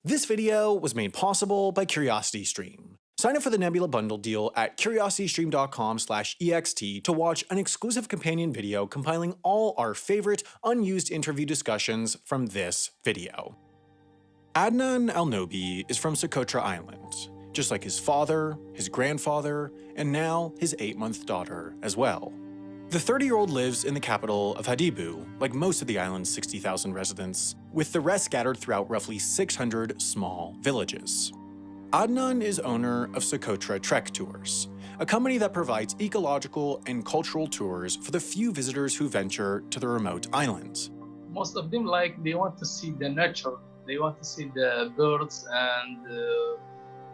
This video was made possible by CuriosityStream. Sign up for the Nebula Bundle deal at curiositystream.com/ext to watch an exclusive companion video compiling all our favorite unused interview discussions from this video. Adnan Al-Nobi is from Socotra Island, just like his father, his grandfather, and now his 8-month daughter as well. The 30-year-old lives in the capital of Hadibu, like most of the island's 60,000 residents, with the rest scattered throughout roughly 600 small villages. Adnan is owner of Socotra Trek Tours, a company that provides ecological and cultural tours for the few visitors who venture to the remote islands. Most of them they want to see the nature. They want to see the birds and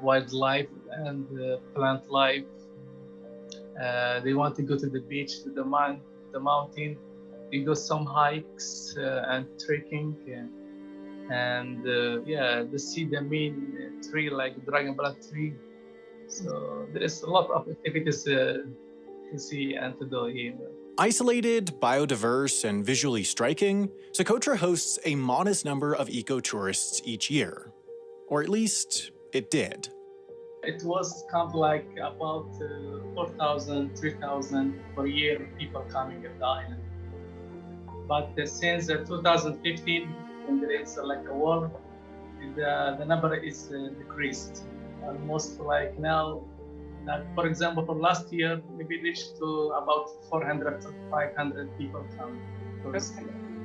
wildlife and plant life. They want to go to the beach, to the mountain. They go some hikes and trekking, and they see the main tree like dragon blood tree. So there is a lot of activities to see and to do here. Isolated, biodiverse, and visually striking, Socotra hosts a modest number of eco-tourists each year. Or at least, it did. It was kind of like about 4,000, 3,000 per year people coming at the island. But since 2015, when there is like a war, the number is decreased. Almost like now, for example, for last year, we reached to about 400 to 500 people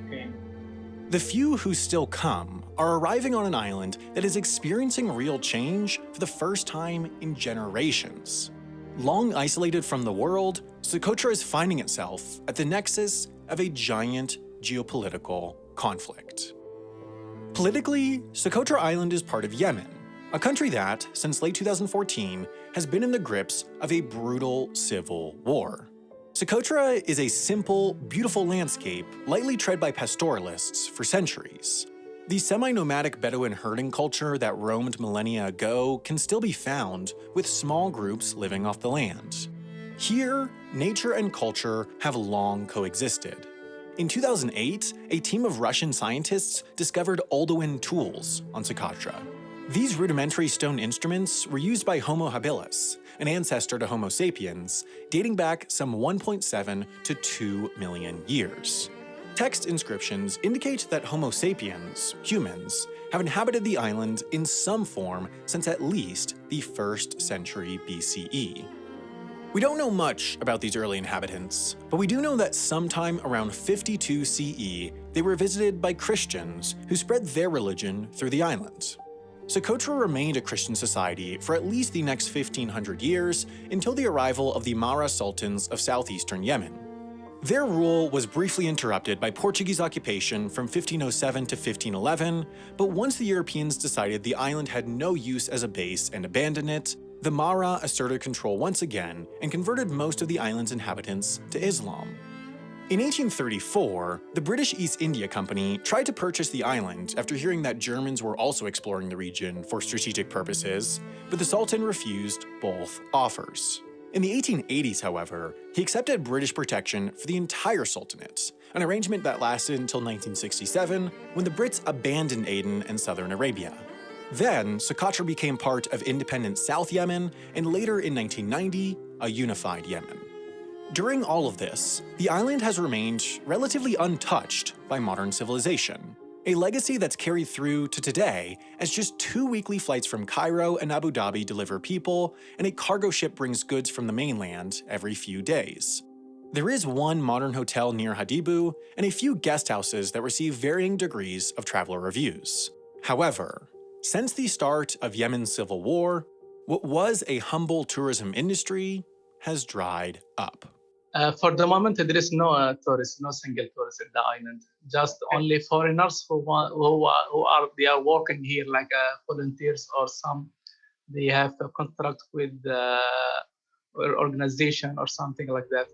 came. The few who still come are arriving on an island that is experiencing real change for the first time in generations. Long isolated from the world, Socotra is finding itself at the nexus of a giant geopolitical conflict. Politically, Socotra Island is part of Yemen, a country that, since late 2014, has been in the grips of a brutal civil war. Socotra is a simple, beautiful landscape lightly tread by pastoralists for centuries. The semi-nomadic Bedouin herding culture that roamed millennia ago can still be found, with small groups living off the land. Here, nature and culture have long coexisted. In 2008, a team of Russian scientists discovered Oldowan tools on Socotra. These rudimentary stone instruments were used by Homo habilis, an ancestor to Homo sapiens, dating back some 1.7 to 2 million years. Text inscriptions indicate that Homo sapiens, humans, have inhabited the island in some form since at least the 1st century BCE. We don't know much about these early inhabitants, but we do know that sometime around 52 CE, they were visited by Christians who spread their religion through the island. Socotra remained a Christian society for at least the next 1,500 years until the arrival of the Mahra Sultans of southeastern Yemen. Their rule was briefly interrupted by Portuguese occupation from 1507 to 1511, but once the Europeans decided the island had no use as a base and abandoned it, the Mahra asserted control once again and converted most of the island's inhabitants to Islam. In 1834, the British East India Company tried to purchase the island after hearing that Germans were also exploring the region for strategic purposes, but the Sultan refused both offers. In the 1880s, however, he accepted British protection for the entire Sultanate, an arrangement that lasted until 1967, when the Brits abandoned Aden and southern Arabia. Then, Socotra became part of independent South Yemen, and later in 1990, a unified Yemen. During all of this, the island has remained relatively untouched by modern civilization, a legacy that's carried through to today as just 2 weekly flights from Cairo and Abu Dhabi deliver people, and a cargo ship brings goods from the mainland every few days. There is one modern hotel near Hadibu, and a few guest houses that receive varying degrees of traveler reviews. However, since the start of Yemen's civil war, what was a humble tourism industry has dried up. For the moment, there is no tourists, no single tourist at the island. Just only foreigners who are working here, like volunteers, or some they have a contract with or organization or something like that.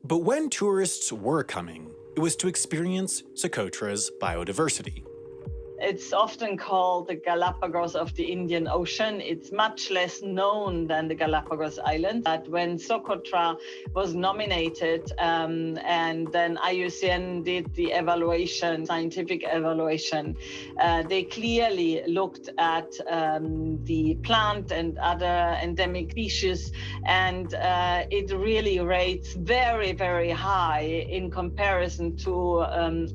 But when tourists were coming, it was to experience Socotra's biodiversity. It's often called the Galapagos of the Indian Ocean. It's much less known than the Galapagos Islands. But when Socotra was nominated and then IUCN did the evaluation, scientific evaluation, they clearly looked at the plant and other endemic species, and it really rates very, very high in comparison to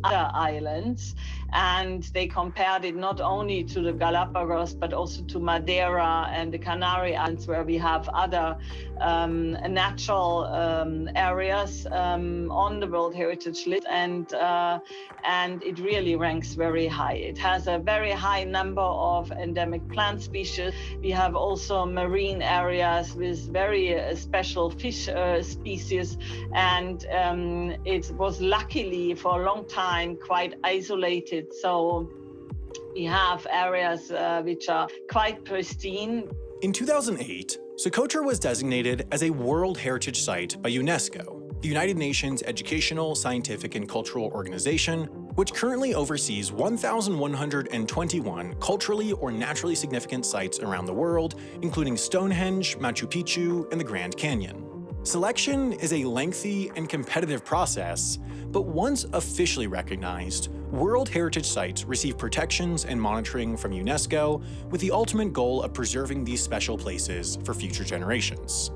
other islands. And they compared it not only to the Galapagos, but also to Madeira and the Canary Islands, where we have other natural areas on the World Heritage List, and it really ranks very high. It has a very high number of endemic plant species. We have also marine areas with very special fish species, and it was luckily for a long time quite isolated. So we have areas which are quite pristine. In 2008, Socotra was designated as a World Heritage Site by UNESCO, the United Nations Educational, Scientific, and Cultural Organization, which currently oversees 1,121 culturally or naturally significant sites around the world, including Stonehenge, Machu Picchu, and the Grand Canyon. Selection is a lengthy and competitive process, but once officially recognized, World Heritage Sites receive protections and monitoring from UNESCO with the ultimate goal of preserving these special places for future generations.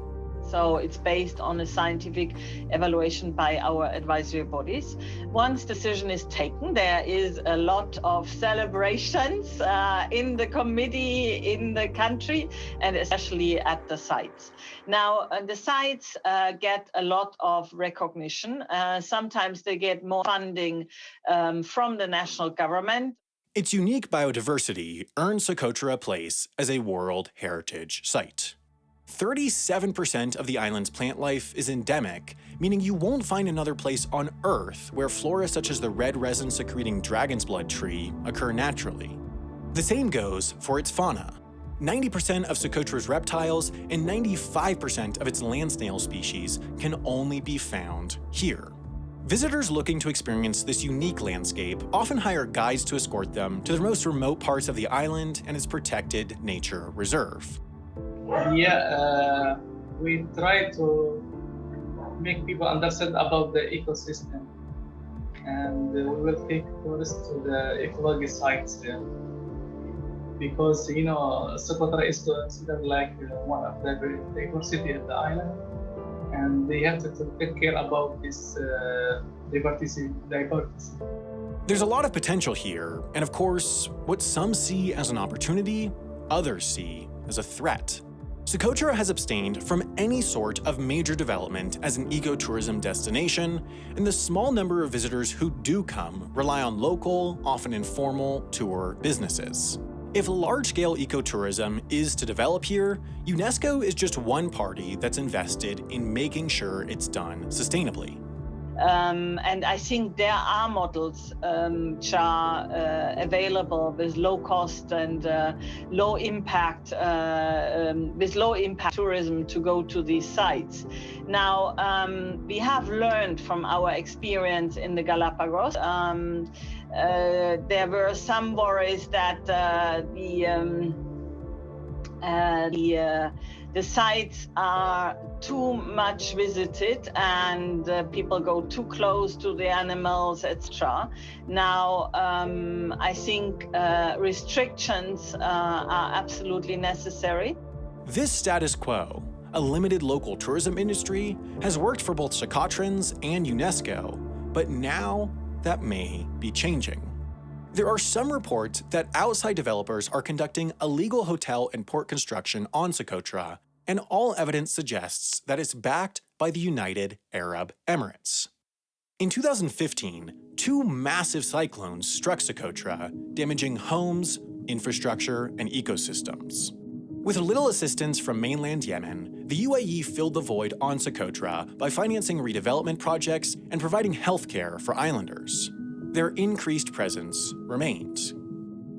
So it's based on a scientific evaluation by our advisory bodies. Once decision is taken, there is a lot of celebrations in the committee, in the country, and especially at the sites. Now, the sites get a lot of recognition. Sometimes they get more funding from the national government. Its unique biodiversity earned Socotra a place as a World Heritage Site. 37% of the island's plant life is endemic, meaning you won't find another place on Earth where flora such as the red resin-secreting dragon's blood tree occur naturally. The same goes for its fauna. 90% of Socotra's reptiles and 95% of its land snail species can only be found here. Visitors looking to experience this unique landscape often hire guides to escort them to the most remote parts of the island and its protected nature reserve. Yeah, we try to make people understand about the ecosystem, and we will take tourists to the ecology sites there, because Socotra is considered like one of the diversity of the island, and they have to take care about this diversity. There's a lot of potential here, and of course, what some see as an opportunity, others see as a threat. Socotra has abstained from any sort of major development as an ecotourism destination, and the small number of visitors who do come rely on local, often informal, tour businesses. If large-scale ecotourism is to develop here, UNESCO is just one party that's invested in making sure it's done sustainably. And I think there are models which are available with low cost and low impact tourism to go to these sites. Now, we have learned from our experience in the Galapagos. There were some worries that the sites are too much visited and people go too close to the animals, etc. Now, I think restrictions are absolutely necessary. This status quo, a limited local tourism industry, has worked for both Socotrans and UNESCO, but now that may be changing. There are some reports that outside developers are conducting illegal hotel and port construction on Socotra, and all evidence suggests that it's backed by the United Arab Emirates. In 2015, two massive cyclones struck Socotra, damaging homes, infrastructure, and ecosystems. With little assistance from mainland Yemen, the UAE filled the void on Socotra by financing redevelopment projects and providing healthcare for islanders. Their increased presence remained.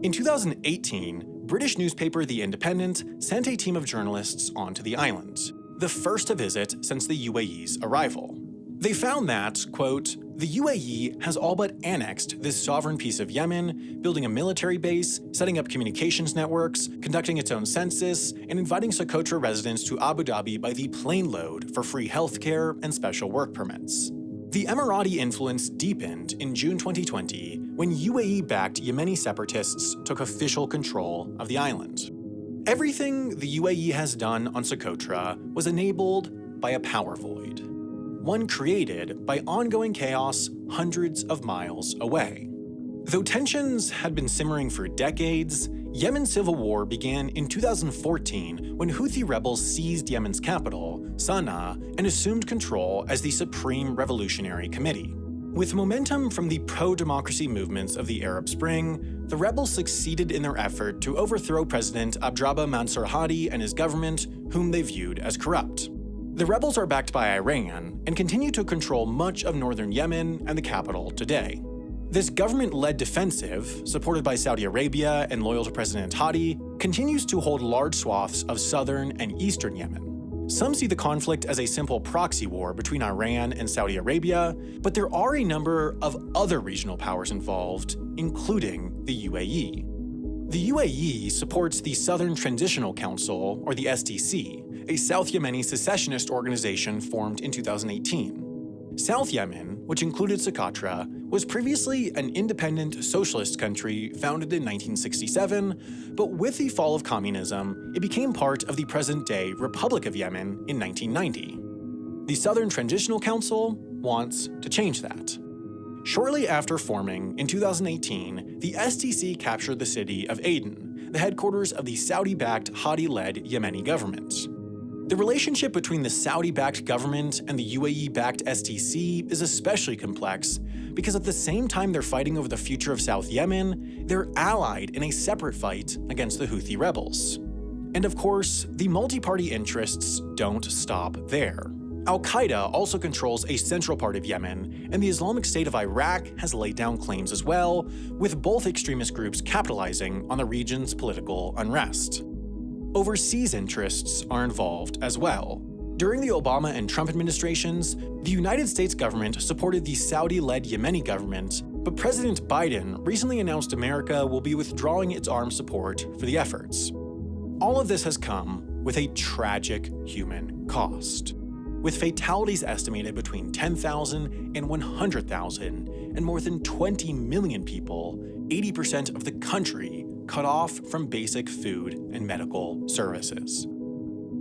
In 2018, British newspaper The Independent sent a team of journalists onto the island, the first to visit since the UAE's arrival. They found that, quote, The UAE has all but annexed this sovereign piece of Yemen, building a military base, setting up communications networks, conducting its own census, and inviting Socotra residents to Abu Dhabi by the plane load for free healthcare and special work permits. The Emirati influence deepened in June 2020 when UAE-backed Yemeni separatists took official control of the island. Everything the UAE has done on Socotra was enabled by a power void, one created by ongoing chaos hundreds of miles away. Though tensions had been simmering for decades, Yemen's civil war began in 2014 when Houthi rebels seized Yemen's capital, Sana'a, and assumed control as the Supreme Revolutionary Committee. With momentum from the pro-democracy movements of the Arab Spring, the rebels succeeded in their effort to overthrow President Abdrabbuh Mansur Hadi and his government, whom they viewed as corrupt. The rebels are backed by Iran and continue to control much of northern Yemen and the capital today. This government-led defensive, supported by Saudi Arabia and loyal to President Hadi, continues to hold large swaths of southern and eastern Yemen. Some see the conflict as a simple proxy war between Iran and Saudi Arabia, but there are a number of other regional powers involved, including the UAE. The UAE supports the Southern Transitional Council, or the STC, a South Yemeni secessionist organization formed in 2018. South Yemen, which included Socotra, was previously an independent socialist country founded in 1967, but with the fall of communism, it became part of the present-day Republic of Yemen in 1990. The Southern Transitional Council wants to change that. Shortly after forming, in 2018, the STC captured the city of Aden, the headquarters of the Saudi-backed Hadi-led Yemeni government. The relationship between the Saudi-backed government and the UAE-backed STC is especially complex because at the same time they're fighting over the future of South Yemen, they're allied in a separate fight against the Houthi rebels. And of course, the multi-party interests don't stop there. Al-Qaeda also controls a central part of Yemen, and the Islamic State of Iraq has laid down claims as well, with both extremist groups capitalizing on the region's political unrest. Overseas interests are involved as well. During the Obama and Trump administrations, the United States government supported the Saudi-led Yemeni government, but President Biden recently announced America will be withdrawing its armed support for the efforts. All of this has come with a tragic human cost, with fatalities estimated between 10,000 and 100,000, and more than 20 million people, 80% of the country, cut off from basic food and medical services.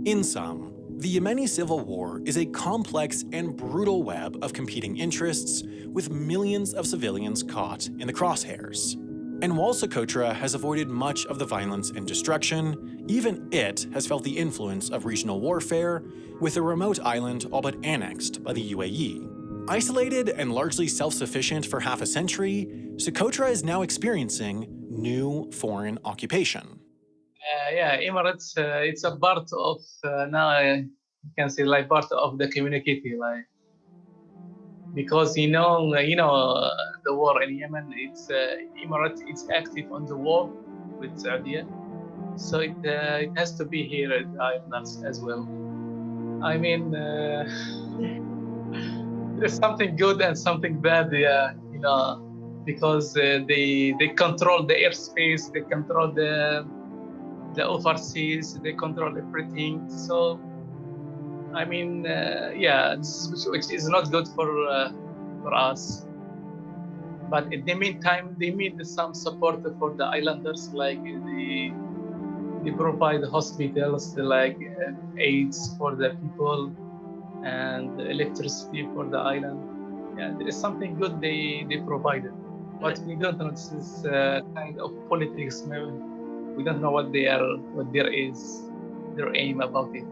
In sum, the Yemeni civil war is a complex and brutal web of competing interests, with millions of civilians caught in the crosshairs. And while Socotra has avoided much of the violence and destruction, even it has felt the influence of regional warfare, with a remote island all but annexed by the UAE. Isolated and largely self-sufficient for half a century, Socotra is now experiencing new foreign occupation. Emirates, it's a part of, now you can say like part of the community, like, because the war in Yemen, it's Emirates, it's active on the war with Saudi, so it has to be here at the islands as well. I mean, there's something good and something bad, because they control the airspace, they control the overseas, they control everything. So, I mean, which is not good for us. But in the meantime, they need some support for the islanders, like they provide hospitals, like aids for the people, and electricity for the island. Yeah, there is something good they provided. What we don't know is kind of politics. We don't know what their aim about it.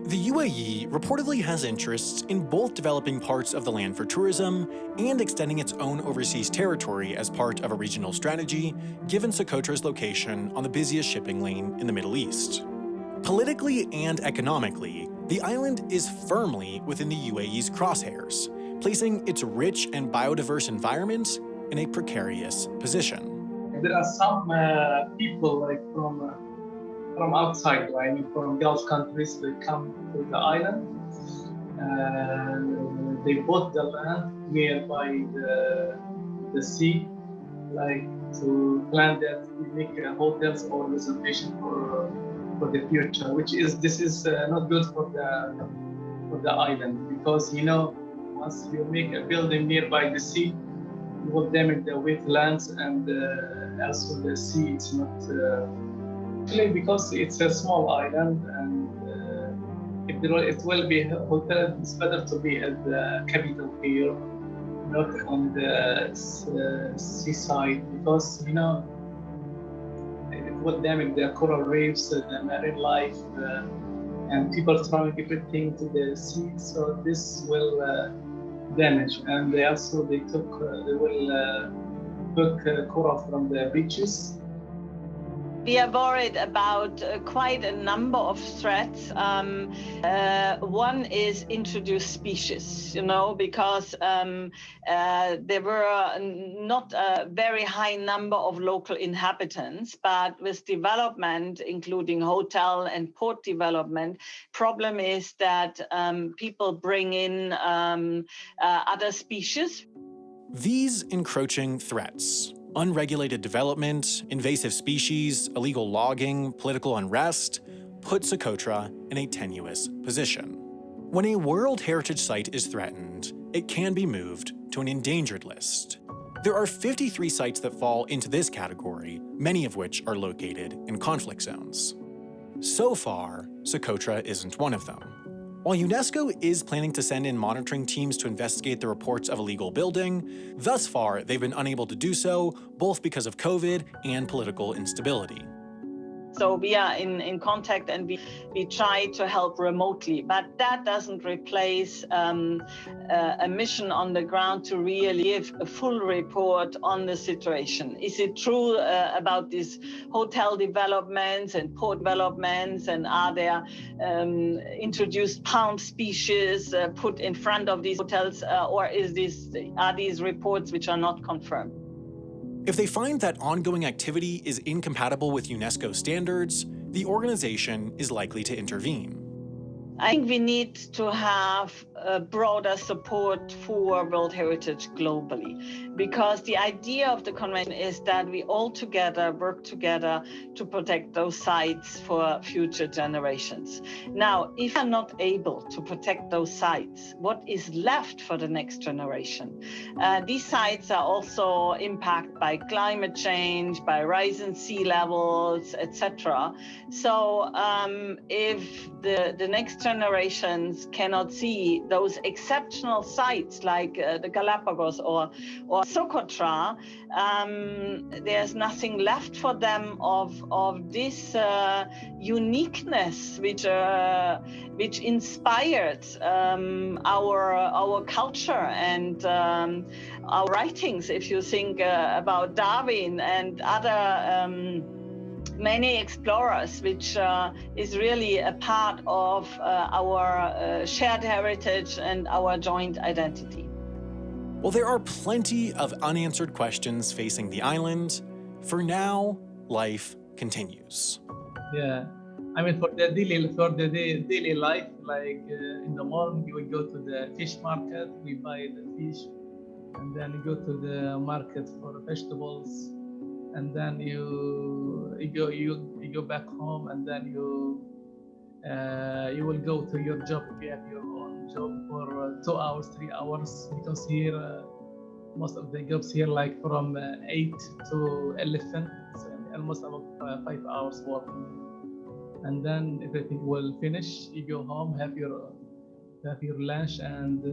The UAE reportedly has interests in both developing parts of the land for tourism and extending its own overseas territory as part of a regional strategy, given Socotra's location on the busiest shipping lane in the Middle East. Politically and economically, the island is firmly within the UAE's crosshairs, placing its rich and biodiverse environment in a precarious position. There are some people like from outside, from Gulf countries, they come to the island They bought the land nearby the sea, like to plan that we make hotels or reservation for the future, this is not good for the island, because once you make a building nearby the sea, you will damage the wetlands and also the sea. It's not because it's a small island, and if it will be a hotel, it's better to be at the capital here, not on the seaside, because it will damage the coral reefs, the marine life, and people throwing everything to the sea. So this will damage, and they will took coral from the beaches. We are worried about quite a number of threats. One is introduced species, because there were not a very high number of local inhabitants, but with development, including hotel and port development, problem is that people bring in other species. These encroaching threats, unregulated development, invasive species, illegal logging, political unrest, put Socotra in a tenuous position. When a World Heritage Site is threatened, it can be moved to an endangered list. There are 53 sites that fall into this category, many of which are located in conflict zones. So far, Socotra isn't one of them. While UNESCO is planning to send in monitoring teams to investigate the reports of illegal building, thus far they've been unable to do so, both because of COVID and political instability. So we are in contact, and we try to help remotely, but that doesn't replace a mission on the ground to really give a full report on the situation. Is it true about these hotel developments and port developments, and are there introduced palm species put in front of these hotels, or are these reports which are not confirmed? If they find that ongoing activity is incompatible with UNESCO standards, the organization is likely to intervene. I think we need to have a broader support for World Heritage globally, because the idea of the convention is that we all together work together to protect those sites for future generations. Now, if we're not able to protect those sites, what is left for the next generation? These sites are also impacted by climate change, by rising sea levels, etc. So if the next generations cannot see those exceptional sites like the Galapagos or Socotra, there's nothing left for them of this uniqueness which inspired our culture and our writings. If you think about Darwin and other many explorers, which is really a part of our shared heritage and our joint identity. While there are plenty of unanswered questions facing the island, for now, life continues. Yeah, I mean, for the daily life, like in the morning, we go to the fish market, we buy the fish, and then you go to the market for vegetables, and then you go back home, and then you will go to your job if you have your own job for 2 hours, 3 hours, because here most of the jobs here like from 8 to 11, so almost about 5 hours working, and then everything will finish. You go home, have your lunch, and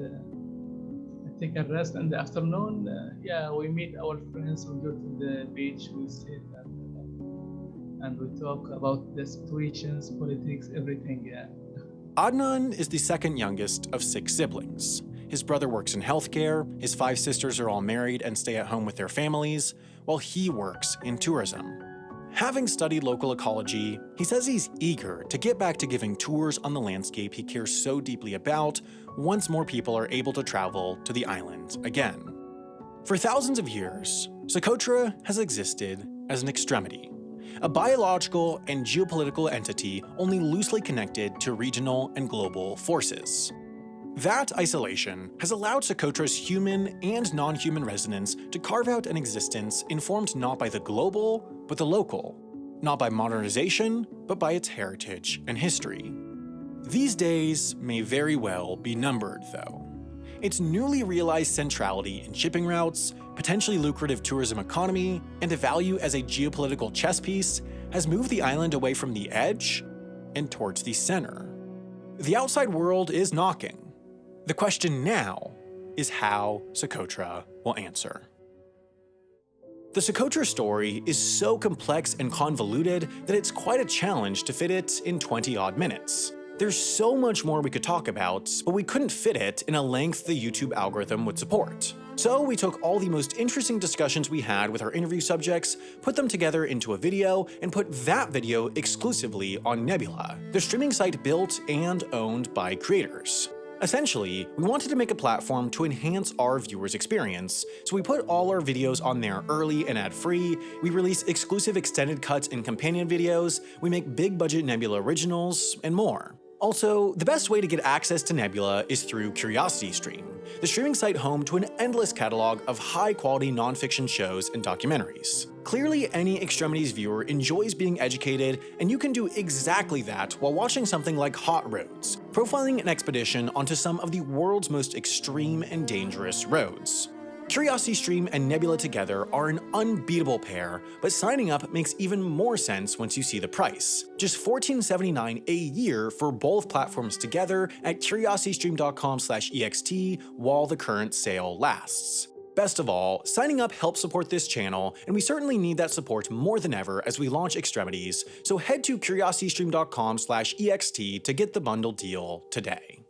take a rest. In the afternoon, we meet our friends, we go to the beach, we sit and we talk about the situations, politics, everything, Adnan is the second youngest of 6 siblings. His brother works in healthcare, his 5 sisters are all married and stay at home with their families, while he works in tourism. Having studied local ecology, he says he's eager to get back to giving tours on the landscape he cares so deeply about once more people are able to travel to the island again. For thousands of years, Socotra has existed as an extremity, a biological and geopolitical entity only loosely connected to regional and global forces. That isolation has allowed Socotra's human and non-human residents to carve out an existence informed not by the global, but the local, not by modernization, but by its heritage and history. These days may very well be numbered, though. Its newly realized centrality in shipping routes, potentially lucrative tourism economy, and a value as a geopolitical chess piece has moved the island away from the edge and towards the center. The outside world is knocking. The question now is how Socotra will answer. The Socotra story is so complex and convoluted that it's quite a challenge to fit it in 20-odd minutes. There's so much more we could talk about, but we couldn't fit it in a length the YouTube algorithm would support. So we took all the most interesting discussions we had with our interview subjects, put them together into a video, and put that video exclusively on Nebula, the streaming site built and owned by creators. Essentially, we wanted to make a platform to enhance our viewers' experience, so we put all our videos on there early and ad-free, we release exclusive extended cuts and companion videos, we make big-budget Nebula originals, and more. Also, the best way to get access to Nebula is through CuriosityStream, the streaming site home to an endless catalog of high-quality nonfiction shows and documentaries. Clearly, any Extremities viewer enjoys being educated, and you can do exactly that while watching something like Hot Roads, profiling an expedition onto some of the world's most extreme and dangerous roads. CuriosityStream and Nebula together are an unbeatable pair, but signing up makes even more sense once you see the price. Just $14.79 a year for both platforms together at curiositystream.com/ext while the current sale lasts. Best of all, signing up helps support this channel, and we certainly need that support more than ever as we launch Extremities, so head to curiositystream.com/ext to get the bundle deal today.